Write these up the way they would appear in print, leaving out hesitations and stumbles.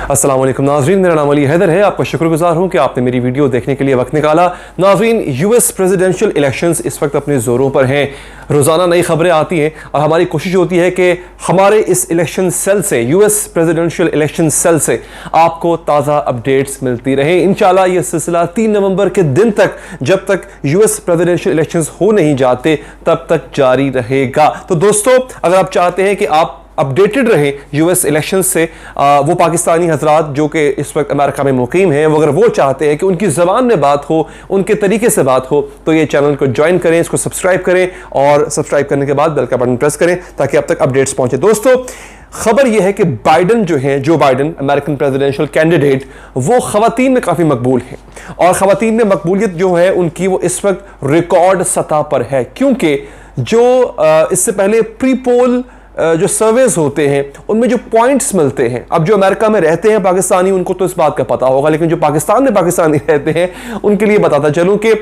अस्सलाम वालेकुम नाज़रीन, मेरा नाम अली हैदर है। आपका शुक्रगुजार हूं कि आपने मेरी वीडियो देखने के लिए वक्त निकाला। नाज़रीन, यूएस प्रेसिडेंशियल इलेक्शंस इस वक्त अपने ज़ोरों पर हैं। रोज़ाना नई खबरें आती हैं और हमारी कोशिश होती है कि हमारे इस इलेक्शन सेल से, यूएस प्रेसिडेंशियल इलेक्शन सेल से आपको ताज़ा अपडेट्स मिलती रहे। इंशाल्लाह ये सिलसिला 3 नवंबर के दिन तक, जब तक यूएस प्रेसिडेंशियल इलेक्शंस हो नहीं जाते, तब तक जारी रहेगा। तो दोस्तों, अगर आप चाहते हैं कि आप अपडेटेड रहे यूएस इलेक्शन से, वो पाकिस्तानी हजरात जो कि इस वक्त अमेरिका में मुकीम हैं, अगर वो चाहते हैं कि उनकी ज़बान में बात हो, उनके तरीके से बात हो, तो ये चैनल को ज्वाइन करें, इसको सब्सक्राइब करें और सब्सक्राइब करने के बाद बेल का बटन प्रेस करें ताकि अब तक अपडेट्स पहुंचे। दोस्तों, खबर यह है कि बाइडन जो है, जो बाइडन अमेरिकन प्रेसिडेंशियल कैंडिडेट, वो खवातीन में काफ़ी मकबूल हैं और खवातीन में मकबूलियत जो है उनकी, वो इस वक्त रिकॉर्ड सतह पर है। क्योंकि जो इससे पहले प्री पोल जो सर्वेज होते हैं उनमें जो पॉइंट्स मिलते हैं, अब जो अमेरिका में रहते हैं पाकिस्तानी, उनको तो इस बात का पता होगा, लेकिन जो पाकिस्तान में पाकिस्तानी रहते हैं उनके लिए बताता चलूं कि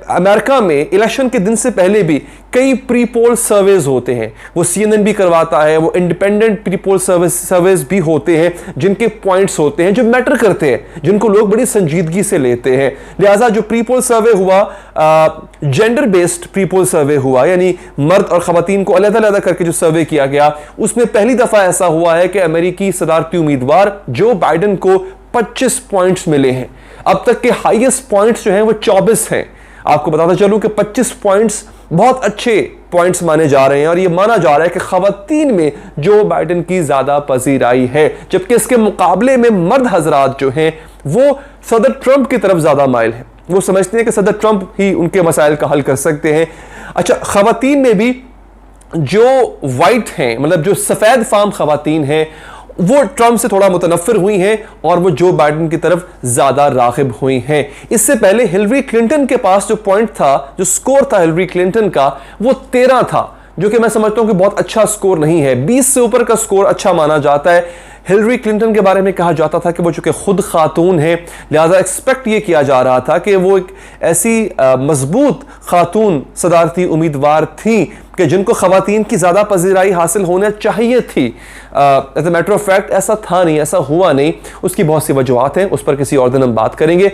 अमेरिका में इलेक्शन के दिन से पहले भी कई प्री पोल सर्वेज होते हैं। वो CNN भी करवाता है, वो इंडिपेंडेंट प्री पोल सर्वेज भी होते हैं जिनके पॉइंट्स होते हैं जो मैटर करते हैं, जिनको लोग बड़ी संजीदगी से लेते हैं। लिहाजा जो प्री पोल सर्वे हुआ, जेंडर बेस्ड प्री पोल सर्वे हुआ, यानी मर्द और खवातीन को अलग-अलग करके जो सर्वे किया गया, उसमें पहली दफा ऐसा हुआ है कि अमेरिकी सदारती उम्मीदवार जो बाइडन को 25 पॉइंट्स मिले हैं। अब तक के हाईएस्ट पॉइंट्स जो हैं वो 24 हैं। आपको बताता चलूं कि 25 पॉइंट्स बहुत अच्छे पॉइंट्स माने जा रहे हैं और ये माना जा रहा है कि खवातीन में जो बाइडन की ज्यादा पजीराई है, जबकि इसके मुकाबले में मर्द हजरात जो हैं वो सदर ट्रंप की तरफ ज्यादा माइल हैं। वो समझते हैं कि सदर ट्रंप ही उनके मसाइल का हल कर सकते हैं। अच्छा, खवातीन में भी जो वाइट हैं, मतलब जो सफेद फार्म खवातीन हैं, वो ट्रंप से थोड़ा मुतनफिर हुई हैं और वो जो बाइडन की तरफ ज्यादा रागिब हुई हैं। इससे पहले हिलरी क्लिंटन के पास जो पॉइंट था, जो स्कोर था हिलरी क्लिंटन का, वो 13 था, जो कि मैं समझता हूं कि बहुत अच्छा स्कोर नहीं है। 20 से ऊपर का स्कोर अच्छा माना जाता है। हिलरी क्लिंटन के बारे में कहा जाता था कि वो चूंकि खुद खातून है, लिहाजा एक्सपेक्ट ये किया जा रहा था कि वो एक ऐसी मजबूत खातून सदारती उम्मीदवार थी कि जिनको खवातीन की ज़्यादा पजीराई हासिल होना चाहिए थी। As a matter of fact ऐसा था नहीं, ऐसा हुआ नहीं। उसकी बहुत सी वजूहात हैं, उस पर किसी और दिन हम बात करेंगे।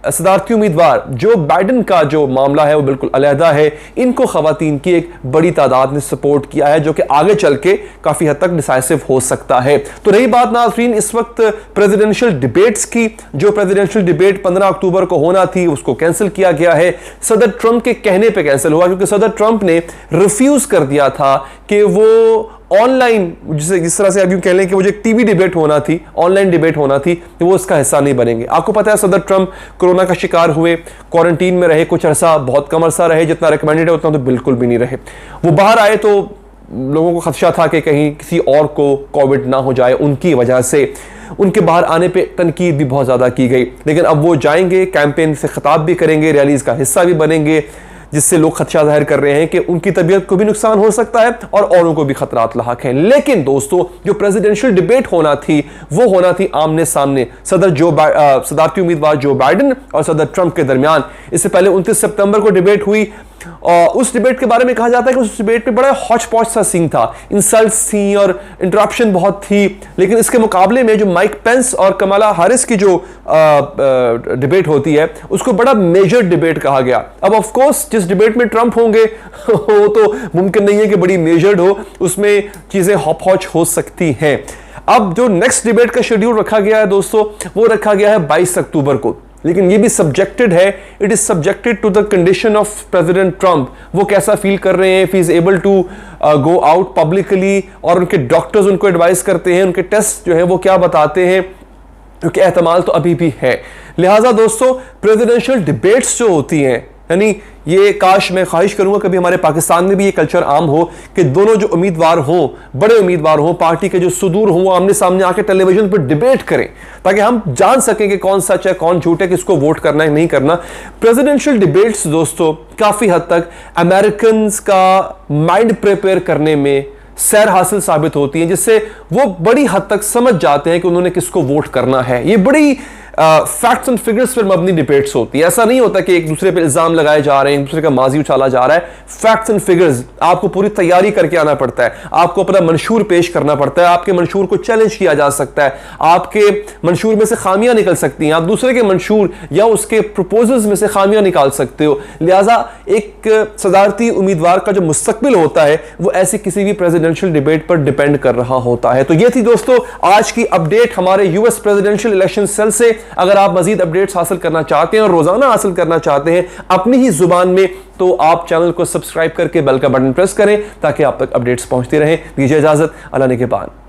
सदारती उम्मीदवार जो बाइडन का जो मामला है वो बिल्कुल अलहदा है। इनको खवातीन की एक बड़ी तादाद ने सपोर्ट किया है, जो कि आगे चल के काफ़ी हद तक डिसाइसिव हो सकता है। तो रही बात नाज़रीन इस वक्त प्रेसिडेंशियल डिबेट्स की, जो प्रेसिडेंशियल डिबेट 15 अक्टूबर को होना थी उसको कैंसिल किया गया है। सदर ट्रंप के कहने पर कैंसिल हुआ, क्योंकि सदर ट्रंप ने रिफ्यूज़ कर दिया था कि वो ऑनलाइन, जिस तरह से अब यूं कह लें कि वो जो टीवी डिबेट होना थी, ऑनलाइन डिबेट होना थी, तो वो उसका हिस्सा नहीं बनेंगे। आपको पता है सदर ट्रंप कोरोना का शिकार हुए, क्वारंटीन में रहे कुछ अरसा, बहुत कम अरसा रहे, जितना रिकमेंडेड है उतना तो बिल्कुल भी नहीं रहे। वो बाहर आए तो लोगों को खदशा था कि कहीं किसी और को कोविड ना हो जाए, उनकी वजह से उनके बाहर आने पे तनकीद भी बहुत ज़्यादा की गई। लेकिन अब वो जाएंगे, कैंपेन से खिताब भी करेंगे, रैलीज का हिस्सा भी बनेंगे, जिससे लोग खदशा जाहिर कर रहे हैं कि उनकी तबीयत को भी नुकसान हो सकता है और औरों को भी खतरात लाहक हैं। लेकिन दोस्तों, जो प्रेसिडेंशियल डिबेट होना थी वो होना थी आमने सामने, सदारती उम्मीदवार जो बाइडन और सदर ट्रंप के दरमियान। इससे पहले 29 सितंबर को डिबेट हुई और उस डिबेट के बारे में कहा जाता है कि उस डिबेट में बड़ा हौच पौच सा सीन था, इंसल्ट्स थी और इंटरप्शन बहुत थी। लेकिन इसके मुकाबले में जो माइक पेंस और कमला हैरिस की जो डिबेट होती है उसको बड़ा मेजर डिबेट कहा गया। अब ऑफ कोर्स जिस डिबेट में ट्रंप होंगे वो तो मुमकिन नहीं है कि बड़ी मेजर्ड हो, उसमें चीजें हौच पौच हो सकती हैं। अब जो नेक्स्ट डिबेट का शेड्यूल रखा गया है दोस्तों, वो रखा गया है 22 अक्टूबर को, लेकिन ये भी सब्जेक्टेड है। It is subjected to the condition of President Trump. वो कैसा फील कर रहे हैं, if he is able to go out publicly, और उनके डॉक्टर्स उनको एडवाइस करते हैं, उनके टेस्ट जो है वो क्या बताते हैं, क्योंकि एहतमाल तो अभी भी है। लिहाजा दोस्तों, प्रेसिडेंशियल डिबेट्स जो होती हैं, यानी ये काश, मैं ख्वाहिश करूंगा कभी हमारे पाकिस्तान में भी ये कल्चर आम हो कि दोनों जो उम्मीदवार हों, बड़े उम्मीदवार हों, पार्टी के जो सुदूर हों, वो आमने सामने आके टेलीविजन पर डिबेट करें ताकि हम जान सकें कि कौन सच है कौन झूठ है, किसको वोट करना है नहीं करना। प्रेसिडेंशियल डिबेट्स दोस्तों काफी हद तक अमेरिकन का माइंड प्रिपेयर करने में सैर हासिल साबित होती है, जिससे वो बड़ी हद तक समझ जाते हैं कि उन्होंने किसको वोट करना है। ये बड़ी फैक्ट्स एंड फिगर्स पर मबनी डिबेट्स होती है। ऐसा नहीं होता कि एक दूसरे पे इल्जाम लगाए जा रहे हैं, एक दूसरे का माजी उछाला जा रहा है। फैक्ट्स एंड फिगर्स, आपको पूरी तैयारी करके आना पड़ता है, आपको अपना मंशूर पेश करना पड़ता है, आपके मंशूर को चैलेंज किया जा सकता है, आपके मंशूर में से खामियां निकल सकती हैं, आप दूसरे के मंशूर या उसके प्रपोजल्स में से खामियां निकाल सकते हो। लिहाजा एक सदारती उम्मीदवार का जो मुस्तकबिल होता है वो ऐसी किसी भी प्रेसिडेंशियल डिबेट पर डिपेंड कर रहा होता है। तो ये थी दोस्तों आज की अपडेट हमारे यूएस प्रेसिडेंशियल इलेक्शन सेल से। अगर आप मजीद अपडेट्स हासिल करना चाहते हैं और रोजाना हासिल करना चाहते हैं अपनी ही जुबान में, तो आप चैनल को सब्सक्राइब करके बेल का बटन प्रेस करें ताकि आप तक अपडेट्स पहुंचती रहें। दीजिए इजाजत, अल्लाह निगहबान।